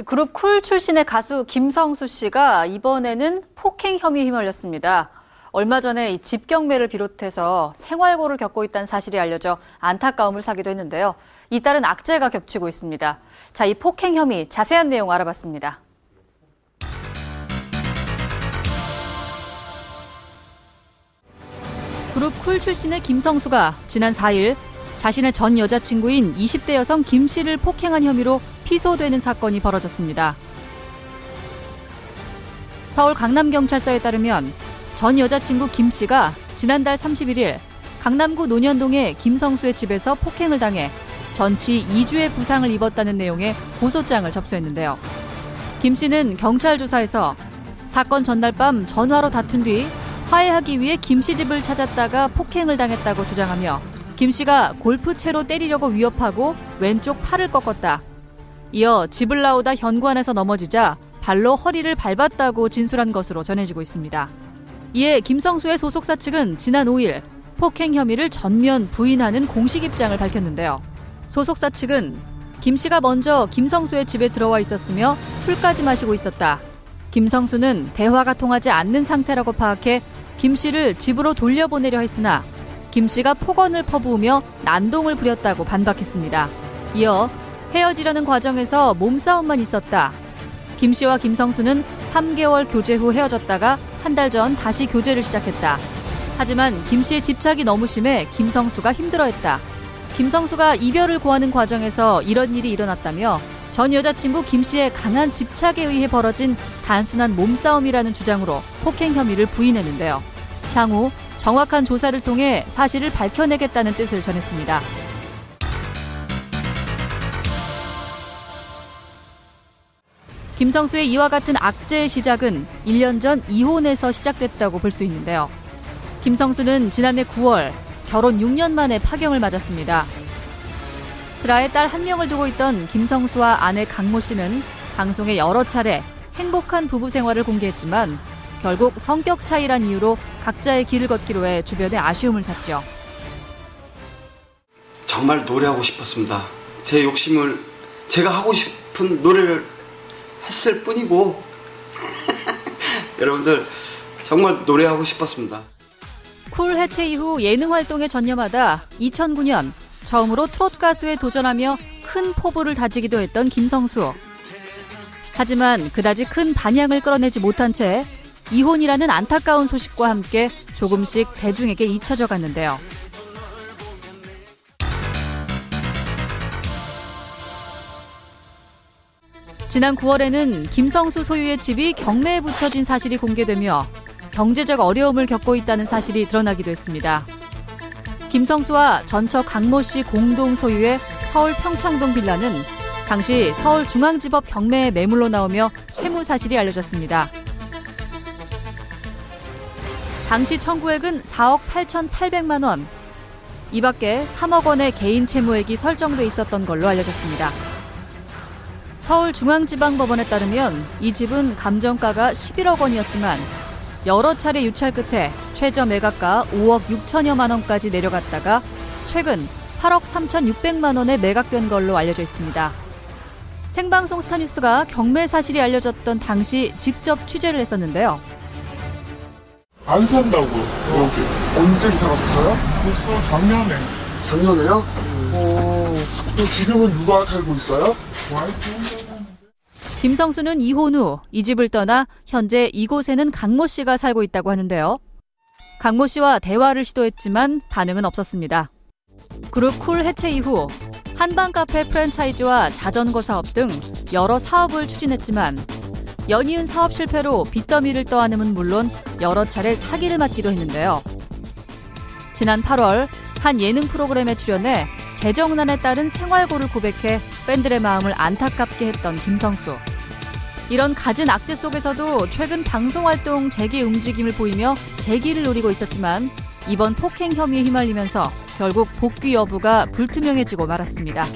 그룹 쿨 출신의 가수 김성수 씨가 이번에는 폭행 혐의에 휘말렸습니다. 얼마 전에 이 집경매를 비롯해서 생활고를 겪고 있다는 사실이 알려져 안타까움을 사기도 했는데요. 이따른 악재가 겹치고 있습니다. 자, 이 폭행 혐의 자세한 내용 알아봤습니다. 그룹 쿨 출신의 김성수가 지난 4일 자신의 전 여자친구인 20대 여성 김 씨를 폭행한 혐의로 피소되는 사건이 벌어졌습니다. 서울 강남경찰서에 따르면 전 여자친구 김 씨가 지난달 31일 강남구 논현동의 김성수의 집에서 폭행을 당해 전치 2주의 부상을 입었다는 내용의 고소장을 접수했는데요. 김 씨는 경찰 조사에서 사건 전날 밤 전화로 다툰 뒤 화해하기 위해 김 씨 집을 찾았다가 폭행을 당했다고 주장하며 김 씨가 골프채로 때리려고 위협하고 왼쪽 팔을 꺾었다. 이어 집을 나오다 현관에서 넘어지자 발로 허리를 밟았다고 진술한 것으로 전해지고 있습니다. 이에 김성수의 소속사 측은 지난 5일 폭행 혐의를 전면 부인하는 공식 입장을 밝혔는데요. 소속사 측은 김 씨가 먼저 김성수의 집에 들어와 있었으며 술까지 마시고 있었다. 김성수는 대화가 통하지 않는 상태라고 파악해 김 씨를 집으로 돌려보내려 했으나 김 씨가 폭언을 퍼부으며 난동을 부렸다고 반박했습니다. 이어 헤어지려는 과정에서 몸싸움만 있었다. 김 씨와 김성수는 3개월 교제 후 헤어졌다가 한 달 전 다시 교제를 시작했다. 하지만 김 씨의 집착이 너무 심해 김성수가 힘들어했다. 김성수가 이별을 고하는 과정에서 이런 일이 일어났다며 전 여자친구 김 씨의 강한 집착에 의해 벌어진 단순한 몸싸움이라는 주장으로 폭행 혐의를 부인했는데요. 향후 정확한 조사를 통해 사실을 밝혀내겠다는 뜻을 전했습니다. 김성수의 이와 같은 악재의 시작은 1년 전 이혼에서 시작됐다고 볼 수 있는데요. 김성수는 지난해 9월 결혼 6년 만에 파경을 맞았습니다. 슬하에 딸 1명을 두고 있던 김성수와 아내 강모 씨는 방송에 여러 차례 행복한 부부 생활을 공개했지만 결국 성격 차이란 이유로 각자의 길을 걷기로 해 주변에 아쉬움을 샀죠. 정말 노래하고 싶었습니다. 제 욕심을 제가 하고 싶은 노래를 했을 뿐이고 여러분들 정말 노래하고 싶었습니다. 쿨 해체 이후 예능 활동에 전념하다 2009년 처음으로 트로트 가수에 도전하며 큰 포부를 다지기도 했던 김성수. 하지만 그다지 큰 반향을 끌어내지 못한 채 이혼이라는 안타까운 소식과 함께 조금씩 대중에게 잊혀져 갔는데요. 지난 9월에는 김성수 소유의 집이 경매에 붙여진 사실이 공개되며 경제적 어려움을 겪고 있다는 사실이 드러나기도 했습니다. 김성수와 전처 강모 씨 공동 소유의 서울 평창동 빌라는 당시 서울중앙지법 경매에 매물로 나오며 채무 사실이 알려졌습니다. 당시 청구액은 4억 8,800만 원. 이 밖에 3억 원의 개인 채무액이 설정돼 있었던 걸로 알려졌습니다. 서울중앙지방법원에 따르면 이 집은 감정가가 11억 원이었지만 여러 차례 유찰 끝에 최저 매각가 5억 6천여만 원까지 내려갔다가 최근 8억 3,600만 원에 매각된 걸로 알려져 있습니다. 생방송 스타뉴스가 경매 사실이 알려졌던 당시 직접 취재를 했었는데요. 안 산다고. 여기. 언제 이사 가셨어요? 벌써 작년에. 작년에요? 그럼 지금은 누가 살고 있어요? 김성수는 이혼 후 이 집을 떠나 현재 이곳에는 강모 씨가 살고 있다고 하는데요. 강모 씨와 대화를 시도했지만 반응은 없었습니다. 그룹 쿨 해체 이후 한방 카페 프랜차이즈와 자전거 사업 등 여러 사업을 추진했지만 연이은 사업 실패로 빚더미를 떠안음은 물론 여러 차례 사기를 맞기도 했는데요. 지난 8월 한 예능 프로그램에 출연해 재정난에 따른 생활고를 고백해 팬들의 마음을 안타깝게 했던 김성수. 이런 갖은 악재 속에서도 최근 방송활동 재개 움직임을 보이며 재기를 노리고 있었지만 이번 폭행 혐의에 휘말리면서 결국 복귀 여부가 불투명해지고 말았습니다.